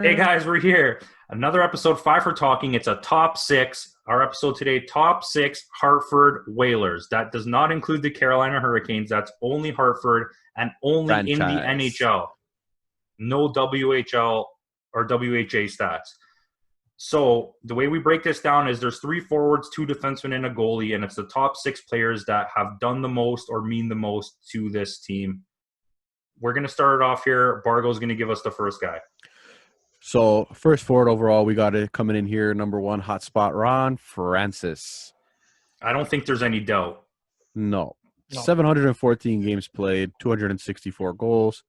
Hey guys, we're here. Another episode 5 for talking. It's a top six. Our episode today, top six Hartford Whalers. That does not include the Carolina Hurricanes. That's only Hartford and only in the Franchise. NHL. No WHL or WHA stats. So the way we break this down is there's three forwards, two defensemen, and a goalie, and it's the top six players that have done the most or mean the most to this team. We're going to start it off here. Bargo's going to give us the first guy. So first forward overall, we got it coming in here. Number one, hotspot Ron Francis. I don't think there's any doubt. No. No. 714 games played, 264 goals,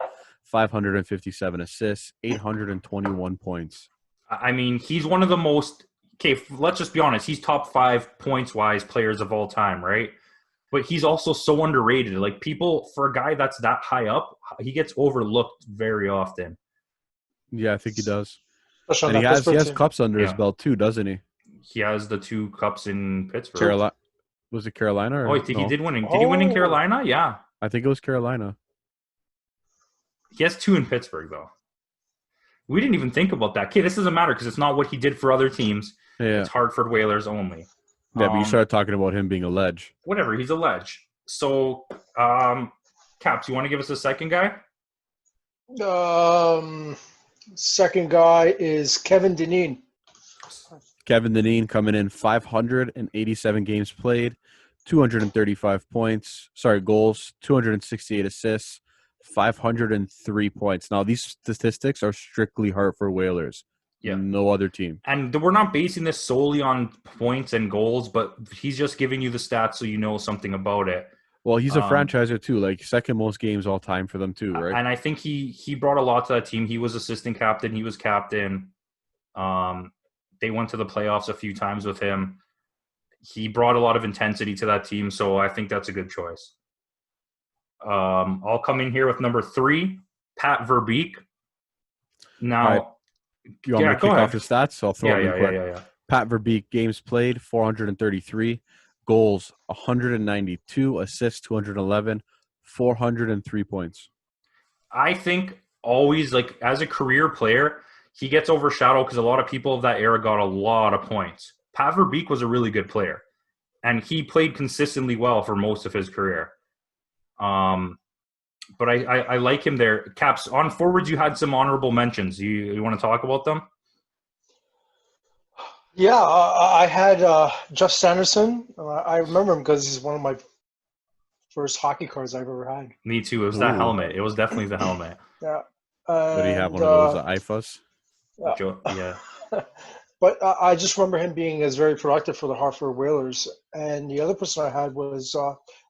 557 assists, 821 points. I mean, he's one of the most – okay, let's just be honest. He's top 5 points-wise players of all time, right? But he's also so underrated. Like, people – for a guy that's that high up, he gets overlooked very often. Yeah, I think he does. Especially And on that he Pittsburgh has team. cups under his Yeah. belt too, doesn't he? He has the 2 cups in Pittsburgh. Carolina. Was it Carolina? Or Oh, I think no? he did win. Did he win in Oh. Carolina? Yeah. I think it was Carolina. He has 2 in Pittsburgh, though. We didn't even think about that. Okay, this doesn't matter because it's not what he did for other teams. Yeah. It's Hartford Whalers only. Yeah, but you started talking about him being a ledge. Whatever, he's a ledge. So, Caps, you want to give us a second guy? Second guy is Kevin Dineen. Kevin Dineen coming in 587 games played, 235 goals, 268 assists, 503 points. Now, these statistics are strictly Hartford Whalers. Yeah. No other team. And we're not basing this solely on points and goals, but he's just giving you the stats so you know something about it. Well, he's a franchiser too, like second most games all time for them too, right? And I think he brought a lot to that team. He was assistant captain. He was captain. They went to the playoffs a few times with him. He brought a lot of intensity to that team, so I think that's a good choice. I'll come in here with number 3, Pat Verbeek. Now, All right. You want me to go kick ahead. off the stats? So I'll throw it in quick. Yeah. Pat Verbeek, games played, 433. Goals, 192. Assists, 211. 403 points. I think always, like, as a career player, he gets overshadowed because a lot of people of that era got a lot of points. Pat Verbeek was a really good player, and he played consistently well for most of his career. But I like him there. Caps, on forwards, you had some honorable mentions. You want to talk about them? Yeah, I had Jeff Sanderson. I remember him because he's one of my first hockey cards I've ever had. Me too. It was that Ooh. helmet. It was definitely the helmet. Yeah. Did he have one of those IFAs? Yeah. But I just remember him being as very productive for the Hartford Whalers. And the other person I had was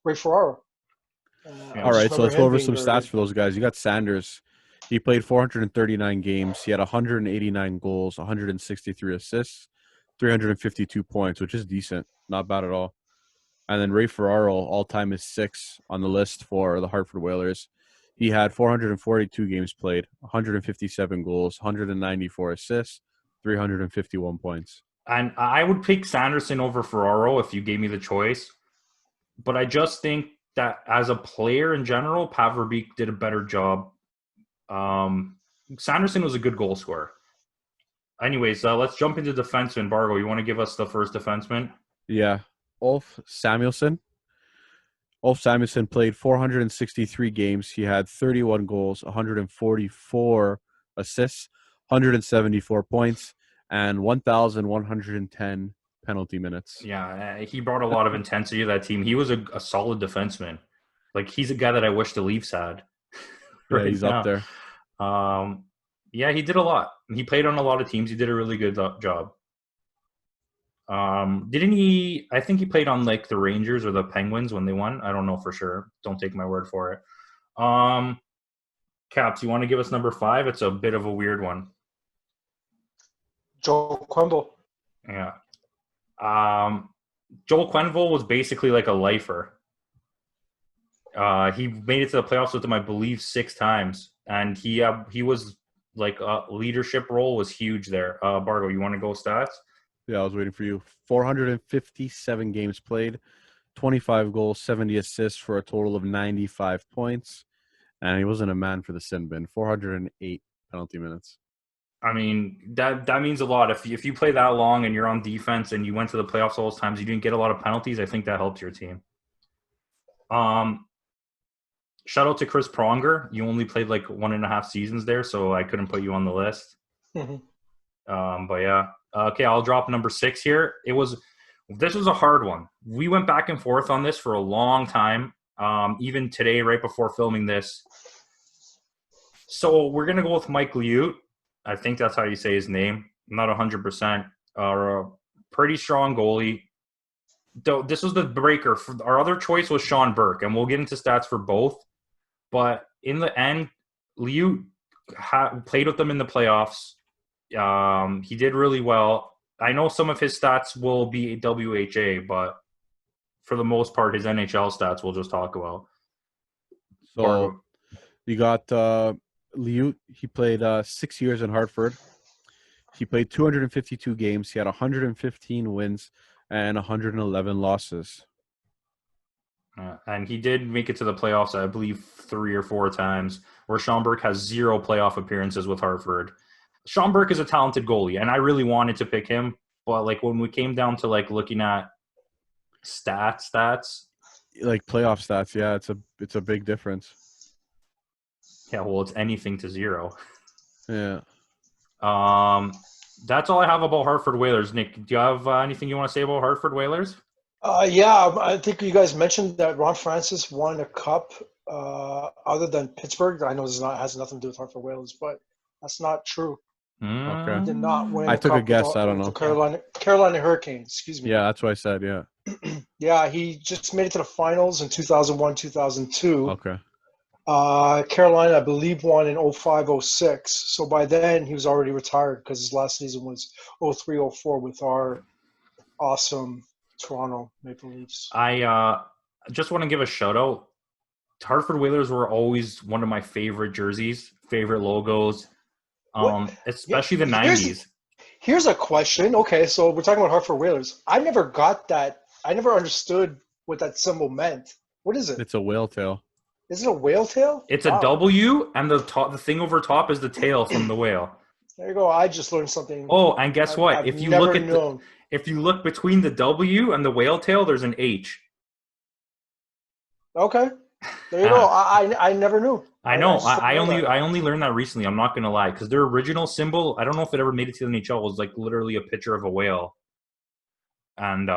Ray Ferraro. Yeah. All right, so let's go over some stats for those guys. You got Sanders. He played 439 games. He had 189 goals, 163 assists, 352 points, which is decent. Not bad at all. And then Ray Ferraro, all-time is 6 on the list for the Hartford Whalers. He had 442 games played, 157 goals, 194 assists, 351 points. And I would pick Sanderson over Ferraro if you gave me the choice. But I just think that as a player in general, Pat Verbeek did a better job. Sanderson was a good goal scorer. Anyways, let's jump into defenseman. Bargo, you want to give us the first defenseman? Yeah. Ulf Samuelsson. Ulf Samuelsson played 463 games. He had 31 goals, 144 assists, 174 points, and 1,110 penalty minutes. Yeah, he brought a lot of intensity to that team. He was a solid defenseman. Like, he's a guy that I wish the Leafs had. Yeah, he's up there. Yeah, he did a lot. He played on a lot of teams. He did a really good job. Didn't he? I think he played on like the Rangers or the Penguins when they won. I don't know for sure. Don't take my word for it. Caps, you want to give us number 5? It's a bit of a weird one. Joel Quenneville. Yeah. Joel Quenneville was basically like a lifer. He made it to the playoffs with them, I believe, 6 times, and he was like leadership role was huge there. Bargo, you want to go stats? Yeah, I was waiting for you. 457 games played, 25 goals, 70 assists for a total of 95 points. And he wasn't a man for the sin bin. 408 penalty minutes. I mean, that means a lot. If you play that long and you're on defense and you went to the playoffs all those times, you didn't get a lot of penalties. I think that helps your team. Shout out to Chris Pronger. You only played like 1.5 seasons there, so I couldn't put you on the list. But yeah, okay. I'll drop number 6 here. This was a hard one. We went back and forth on this for a long time. Even today, right before filming this. So we're gonna go with Mike Liut. I think that's how you say his name. I'm not 100%. A pretty strong goalie. Though this was the breaker. Our other choice was Sean Burke, and we'll get into stats for both. But in the end, Liu played with them in the playoffs. He did really well. I know some of his stats will be WHA, but for the most part, his NHL stats we'll just talk about. So Bargo. you got Liu. He played 6 years in Hartford. He played 252 games. He had 115 wins and 111 losses. And he did make it to the playoffs, I believe, 3 or 4 times, where Sean Burke has 0 playoff appearances with Hartford. Sean Burke is a talented goalie, and I really wanted to pick him. But like when we came down to like looking at stats, like playoff stats, yeah, it's a big difference. Yeah, well, it's anything to 0. Yeah. That's all I have about Hartford Whalers. Nick, do you have anything you want to say about Hartford Whalers? Yeah, I think you guys mentioned that Ron Francis won a cup other than Pittsburgh. I know this has nothing to do with Hartford Whalers, but that's not true. Okay. He did not win. I took a cup guess. I don't know. The Carolina Hurricanes. Excuse me. Yeah, that's what I said. Yeah. Yeah, he just made it to the finals in 2001, 2002. Okay. Carolina, I believe, won in 05, 06. So by then, he was already retired because his last season was 03, 04 with our awesome Toronto Maple Leafs. I just want to give a shout out. Hartford Whalers were always one of my favorite jerseys, favorite logos, especially the 90s. Here's a question. Okay, so we're talking about Hartford Whalers. I never got that. I never understood what that symbol meant. What is it? It's a whale tail. Is it a whale tail? It's a W, and the thing over top is the tail from the whale. There you go. I just learned something. Oh, and guess what? I've If you never look at known. if you look between the W and the whale tail, there's an H. Okay, there you go. I never knew. I know. I that. only learned that recently. I'm not gonna lie, because their original symbol, I don't know if it ever made it to the NHL, was like literally a picture of a whale. And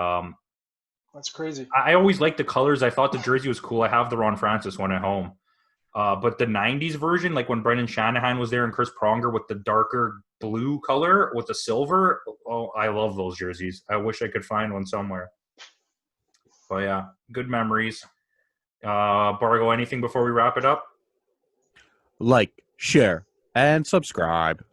that's crazy. I always liked the colors. I thought the jersey was cool. I have the Ron Francis one at home. But the 90s version, like when Brendan Shanahan was there and Chris Pronger with the darker blue color with the silver, oh, I love those jerseys. I wish I could find one somewhere. But yeah, good memories. Bargo, anything before we wrap it up? Like, share, and subscribe.